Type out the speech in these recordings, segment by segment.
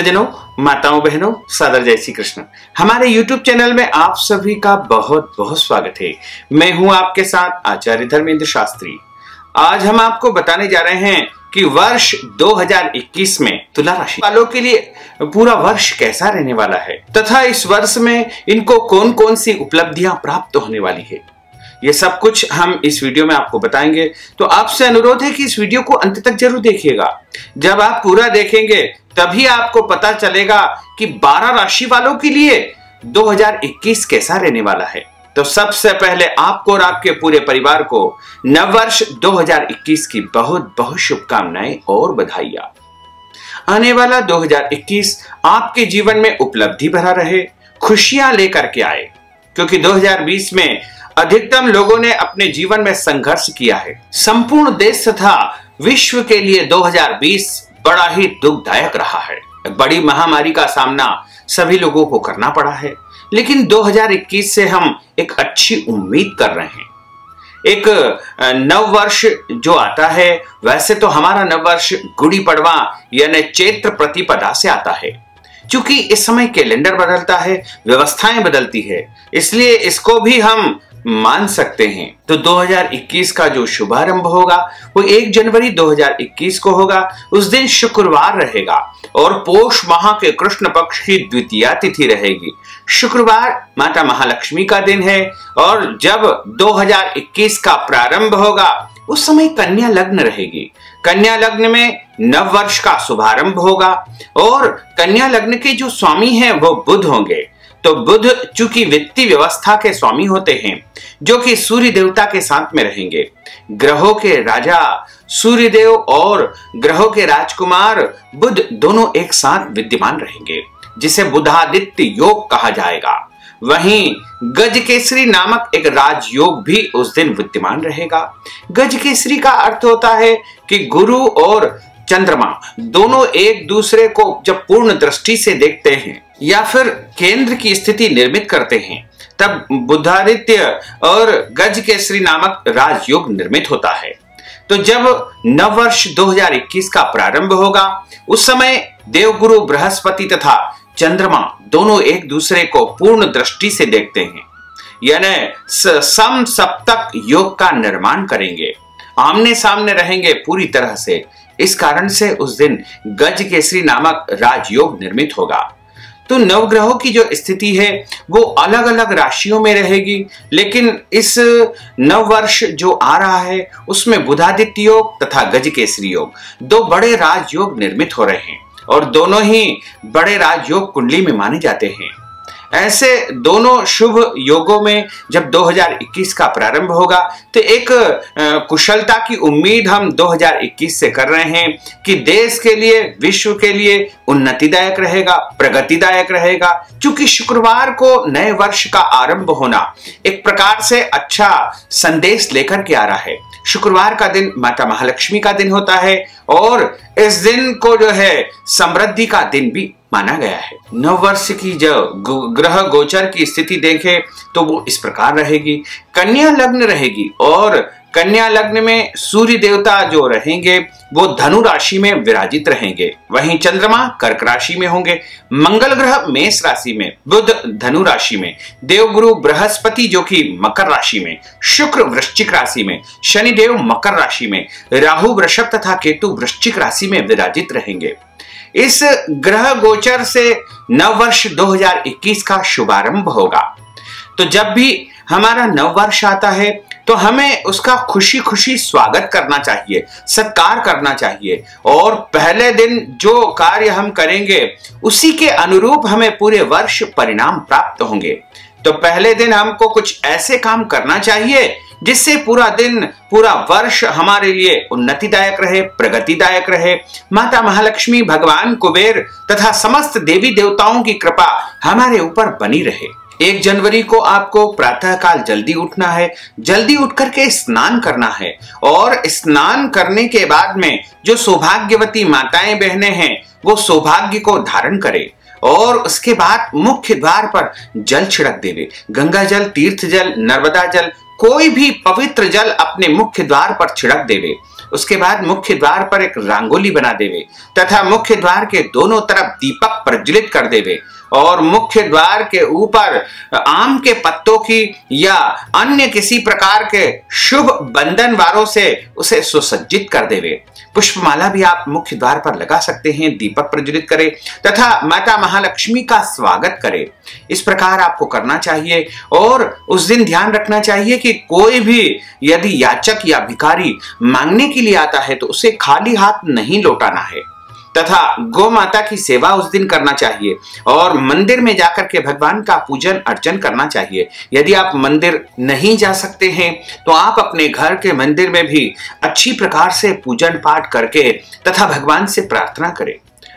भक्तजनों, माताओं, बहनों, सादर जय श्री कृष्ण। हमारे YouTube चैनल में आप सभी का बहुत बहुत स्वागत है। मैं हूं आपके साथ आचार्य धर्मेंद्र शास्त्री। आज हम आपको बताने जा रहे हैं कि वर्ष 2021 में तुला राशि वालों के लिए पूरा वर्ष कैसा रहने वाला है तथा इस वर्ष में इनको कौन कौन सी उपलब्धियां प्राप्त होने वाली है, ये सब कुछ हम इस वीडियो में आपको बताएंगे। तो आपसे अनुरोध है कि इस वीडियो को अंत तक जरूर देखिएगा। जब आप पूरा देखेंगे तभी आपको पता चलेगा कि 12 राशि वालों के लिए 2021 कैसा रहने वाला है। तो सबसे पहले आपको और आपके पूरे परिवार को नववर्ष 2021 की बहुत बहुत शुभकामनाएं और बधाइयां। आने वाला 2021 आपके जीवन में उपलब्धि भरा रहे, खुशियां लेकर के आए, क्योंकि 2020 में अधिकतम लोगों ने अपने जीवन में संघर्ष किया है। संपूर्ण देश तथा विश्व के लिए 2020 बड़ा ही दुखदायक रहा है। बड़ी महामारी का सामना सभी लोगों को करना पड़ा है, लेकिन 2021 से हम एक अच्छी उम्मीद कर रहे हैं। एक नव वर्ष जो आता है, वैसे तो हमारा नव वर्ष गुड़ी पड़वा यानी चैत्र प्रतिपदा से आता है। क्योंकि इस समय कैलेंडर बदलता है, व्यवस्थाएं बदलती है, इसलिए इसको भी हम मान सकते हैं। तो 2021 का जो शुभारंभ होगा वो 1 जनवरी 2021 को होगा। उस दिन शुक्रवार रहेगा और पोष माह के कृष्ण पक्ष की द्वितीया तिथि रहेगी। शुक्रवार माता महालक्ष्मी का दिन है और जब 2021 का प्रारंभ होगा उस समय कन्या लग्न रहेगी। कन्या लग्न में नव वर्ष का शुभारंभ होगा और कन्या लग्न के जो स्वामी हैं वो बुध होंगे। तो बुध चूंकि वित्तीय व्यवस्था के स्वामी होते हैं, जो कि सूर्य देवता के साथ में रहेंगे। ग्रहों के राजा सूर्यदेव और ग्रहों के राजकुमार बुध दोनों एक साथ विद्यमान रहेंगे, जिसे बुधादित्य योग कहा जाएगा। वहीं गजकेसरी नामक एक राजयोग भी उस दिन विद्यमान रहेगा। गजकेसरी का अर्थ होता है कि गुरु और चंद्रमा दोनों एक दूसरे को जब पूर्ण दृष्टि से देखते हैं या फिर केंद्र की स्थिति निर्मित करते हैं, तब बुधादित्य और गजकेसरी नामक राजयोग निर्मित होता है। तो जब नववर्ष 2021 का प्रारंभ होगा उस समय देवगुरु बृहस्पति तथा चंद्रमा दोनों एक दूसरे को पूर्ण दृष्टि से देखते हैं, यानी सम सप्तक योग का निर्माण करेंगे, आमने सामने रहेंगे पूरी तरह से। इस कारण से उस दिन गजकेसरी नामक राजयोग निर्मित होगा। तो नवग्रहों की जो स्थिति है वो अलग अलग राशियों में रहेगी, लेकिन इस नववर्ष जो आ रहा है उसमें बुधादित्य योग तथा गजकेसरी योग दो बड़े राजयोग निर्मित हो रहे हैं और दोनों ही बड़े राजयोग कुंडली में माने जाते हैं। ऐसे दोनों शुभ योगों में जब 2021 का प्रारंभ होगा तो एक कुशलता की उम्मीद हम 2021 से कर रहे हैं कि देश के लिए, विश्व के लिए उन्नतिदायक रहेगा, प्रगतिदायक रहेगा। क्योंकि शुक्रवार को नए वर्ष का आरंभ होना एक प्रकार से अच्छा संदेश लेकर के आ रहा है। शुक्रवार का दिन माता महालक्ष्मी का दिन होता है और इस दिन को जो है समृद्धि का दिन भी माना गया है। नववर्ष की जो ग्रह गोचर की स्थिति देखें तो वो इस प्रकार रहेगी। कन्या लग्न रहेगी और कन्या लग्न में सूर्य देवता जो रहेंगे वो धनु राशि में विराजित रहेंगे। वहीं चंद्रमा कर्क राशि में होंगे, मंगल ग्रह मेष राशि में, बुध धनु राशि में, देवगुरु बृहस्पति जो कि मकर राशि में, शुक्र वृश्चिक राशि में, शनिदेव मकर राशि में, राहु वृषभ तथा केतु वृश्चिक राशि में विराजित रहेंगे। इस ग्रह गोचर से नववर्ष 2021 का शुभारंभ होगा। तो जब भी हमारा नववर्ष आता है तो हमें उसका खुशी खुशी स्वागत करना चाहिए, सत्कार करना चाहिए और पहले दिन जो कार्य हम करेंगे उसी के अनुरूप हमें पूरे वर्ष परिणाम प्राप्त होंगे। तो पहले दिन हमको कुछ ऐसे काम करना चाहिए जिससे पूरा दिन, पूरा वर्ष हमारे लिए उन्नतिदायक रहे, प्रगतिदायक रहे। माता महालक्ष्मी, भगवान कुबेर तथा समस्त देवी देवताओं की कृपा हमारे ऊपर बनी रहे। 1 जनवरी को आपको प्रातः काल जल्दी उठना है, जल्दी उठ करके स्नान करना है और स्नान करने के बाद में जो सौभाग्यवती माताएं बहनें हैं वो सौभाग्य को धारण करें और उसके बाद मुख्य द्वार पर जल छिड़क देवे। गंगा जल, तीर्थ जल, नर्मदा जल, कोई भी पवित्र जल अपने मुख्य द्वार पर छिड़क देवे उसके बाद मुख्य द्वार पर एक रंगोली बना देवे तथा मुख्य द्वार के दोनों तरफ दीपक प्रज्वलित कर देवे और मुख्य द्वार के ऊपर आम के पत्तों की या अन्य किसी प्रकार के शुभ बंधन वारों से उसे सुसज्जित कर देवे। पुष्पमाला भी आप मुख्य द्वार पर लगा सकते हैं, दीपक प्रज्वलित करें तथा माता महालक्ष्मी का स्वागत करें। इस प्रकार आपको करना चाहिए और उस दिन ध्यान रखना चाहिए कि कोई भी यदि याचक या भिखारी मांगने के लिए आता है तो उसे खाली हाथ नहीं लौटाना है तथा गौ माता की सेवा उस दिन करना चाहिए और मंदिर में जाकर के भगवान का पूजन अर्चन करना चाहिए। यदि आप मंदिर नहीं जा सकते हैं तो आप अपने घर के मंदिर में भी अच्छी प्रकार से पूजन पाठ करके तथा भगवान से प्रार्थना करें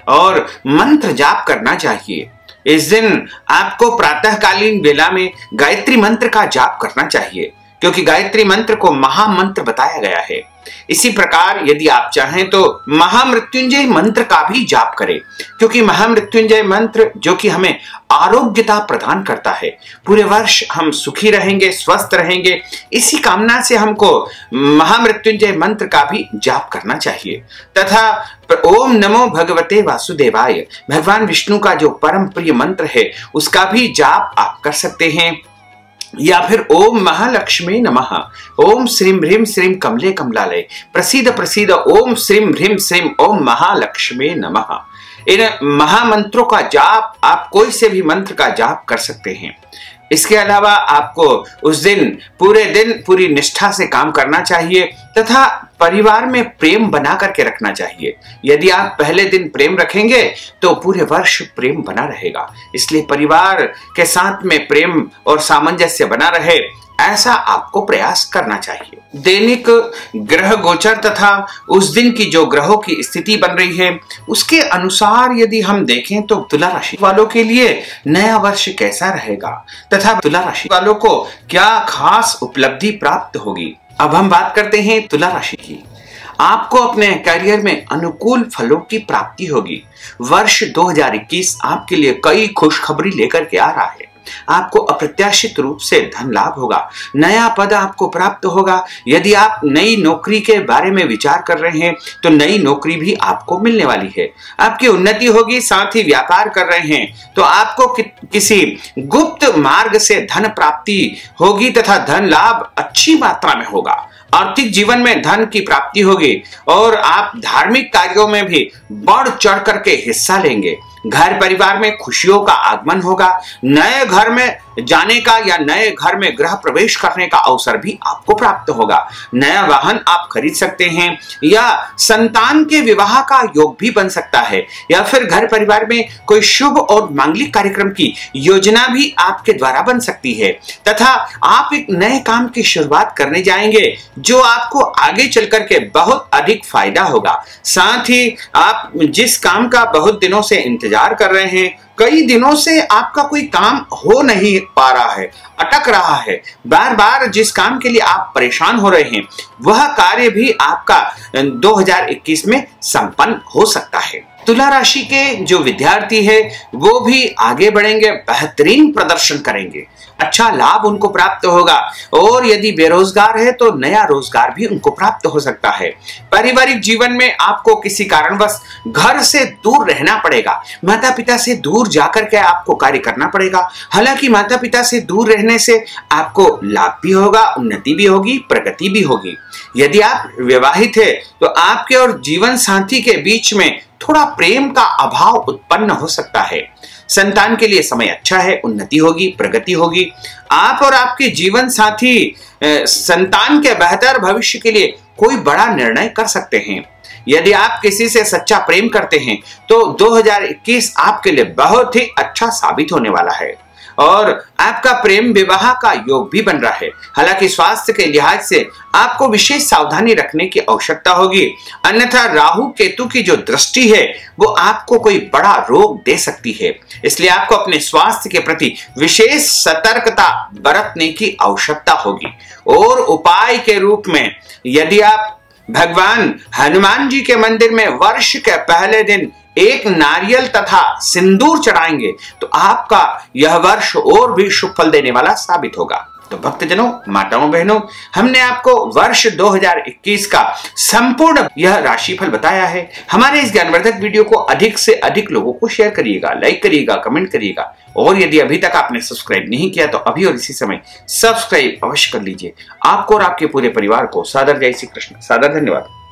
और मंत्र जाप करना चाहिए। इस दिन आपको प्रातःकालीन वेला में गायत्री मंत्र का जाप करना चाहिए क्योंकि गायत्री मंत्र को महामंत्र बताया गया है। इसी प्रकार यदि आप चाहें तो महामृत्युंजय मंत्र का भी जाप करें क्योंकि महामृत्युंजय मंत्र जो कि हमें आरोग्यता प्रदान करता है, पूरे वर्ष हम सुखी रहेंगे, स्वस्थ रहेंगे, इसी कामना से हमको महामृत्युंजय मंत्र का भी जाप करना चाहिए। तथा ओम नमो भगवते वासुदेवाय, भगवान विष्णु का जो परम प्रिय मंत्र है उसका भी जाप आप कर सकते हैं या फिर ओम महालक्ष्मी नमः, ओम श्रीम ह्रीम श्रीम कमले कमलालय प्रसीद प्रसीद ओम श्रीम ह्रीम श्रीम ओम महालक्ष्मी नमः। इन महामंत्रों का जाप आप कोई से भी मंत्र का जाप कर सकते हैं। इसके अलावा आपको उस दिन पूरी निष्ठा से काम करना चाहिए तथा परिवार में प्रेम बना करके रखना चाहिए। यदि आप पहले दिन प्रेम रखेंगे तो पूरे वर्ष प्रेम बना रहेगा। इसलिए परिवार के साथ में प्रेम और सामंजस्य बना रहे, ऐसा आपको प्रयास करना चाहिए। दैनिक ग्रह गोचर तथा उस दिन की जो ग्रहों की स्थिति बन रही है उसके अनुसार यदि हम देखें तो तुला राशि वालों के लिए नया वर्ष कैसा रहेगा तथा तुला राशि वालों को क्या खास उपलब्धि प्राप्त होगी। अब हम बात करते हैं तुला राशि की। आपको अपने करियर में अनुकूल फलों की प्राप्ति होगी। वर्ष 2021 आपके लिए कई खुशखबरी लेकर के आ रहा है। आपको अप्रत्याशित रूप से धन लाभ होगा, नया पद आपको प्राप्त होगा। यदि आप नई नौकरी के बारे में विचार कर रहे हैं तो नई नौकरी भी आपको मिलने वाली है। आपकी उन्नति होगी। साथ ही व्यापार कर रहे हैं तो आपको किसी गुप्त मार्ग से धन प्राप्ति होगी तथा धन लाभ अच्छी मात्रा में होगा। आर्थिक जीवन में धन की प्राप्ति होगी और आप धार्मिक कार्यों में भी बढ़ चढ़ करके हिस्सा लेंगे। घर परिवार में खुशियों का आगमन होगा। नए घर में जाने का या नए घर में गृह प्रवेश करने का अवसर भी आपको प्राप्त होगा। नया वाहन आप खरीद सकते हैं या संतान के विवाह का योग भी बन सकता है या फिर घर परिवार में कोई शुभ और मांगलिक कार्यक्रम की योजना भी आपके द्वारा बन सकती है तथा आप एक नए काम की शुरुआत करने जाएंगे जो आपको आगे चल करके बहुत अधिक फायदा होगा। साथ ही आप जिस काम का बहुत दिनों से इंतजार कर रहे हैं, कई दिनों से आपका कोई काम हो नहीं पा रहा है, अटक रहा है, बार बार जिस काम के लिए आप परेशान हो रहे हैं वह कार्य भी आपका 2021 में संपन्न हो सकता है। तुला राशि के जो विद्यार्थी है वो भी आगे बढ़ेंगे, बेहतरीन प्रदर्शन करेंगे, अच्छा लाभ उनको प्राप्त होगा और यदि बेरोजगार है तो नया रोजगार भी उनको प्राप्त हो सकता है। पारिवारिक जीवन में आपको किसी कारणवश घर से दूर रहना पड़ेगा, माता पिता से दूर जाकर के आपको कार्य करना पड़ेगा। हालांकि माता पिता से दूर रहने से आपको लाभ भी होगा, उन्नति भी होगी, प्रगति भी होगी। यदि आप विवाहित है तो आपके और जीवन साथी के बीच में थोड़ा प्रेम का अभाव उत्पन्न हो सकता है। संतान के लिए समय अच्छा है, उन्नति होगी, प्रगति होगी। आप और आपके जीवन साथी संतान के बेहतर भविष्य के लिए कोई बड़ा निर्णय कर सकते हैं। यदि आप किसी से सच्चा प्रेम करते हैं तो 2021 आपके लिए बहुत ही अच्छा साबित होने वाला है और आपका प्रेम विवाह का योग भी बन रहा है। हालांकि स्वास्थ्य के लिहाज से आपको विशेष सावधानी रखने की आवश्यकता होगी, अन्यथा राहु केतु की जो दृष्टि है वो आपको कोई बड़ा रोग दे सकती है। इसलिए आपको अपने स्वास्थ्य के प्रति विशेष सतर्कता बरतने की आवश्यकता होगी। और उपाय के रूप में यदि आप भगवान हनुमान जी के मंदिर में वर्ष के पहले दिन एक नारियल तथा सिंदूर चढ़ाएंगे तो आपका यह वर्ष और भी शुभ फल देने वाला साबित होगा। तो भक्तजनों, माताओं, बहनों, हमने आपको वर्ष 2021 का संपूर्ण यह राशिफल बताया है। हमारे इस ज्ञानवर्धक वीडियो को अधिक से अधिक लोगों को शेयर करिएगा, लाइक करिएगा, कमेंट करिएगा, और यदि अभी तक आपने सब्सक्राइब नहीं किया तो अभी और इसी समय सब्सक्राइब अवश्य कर लीजिए। आपको और आपके पूरे परिवार को सादर जय श्री कृष्ण। सादर धन्यवाद।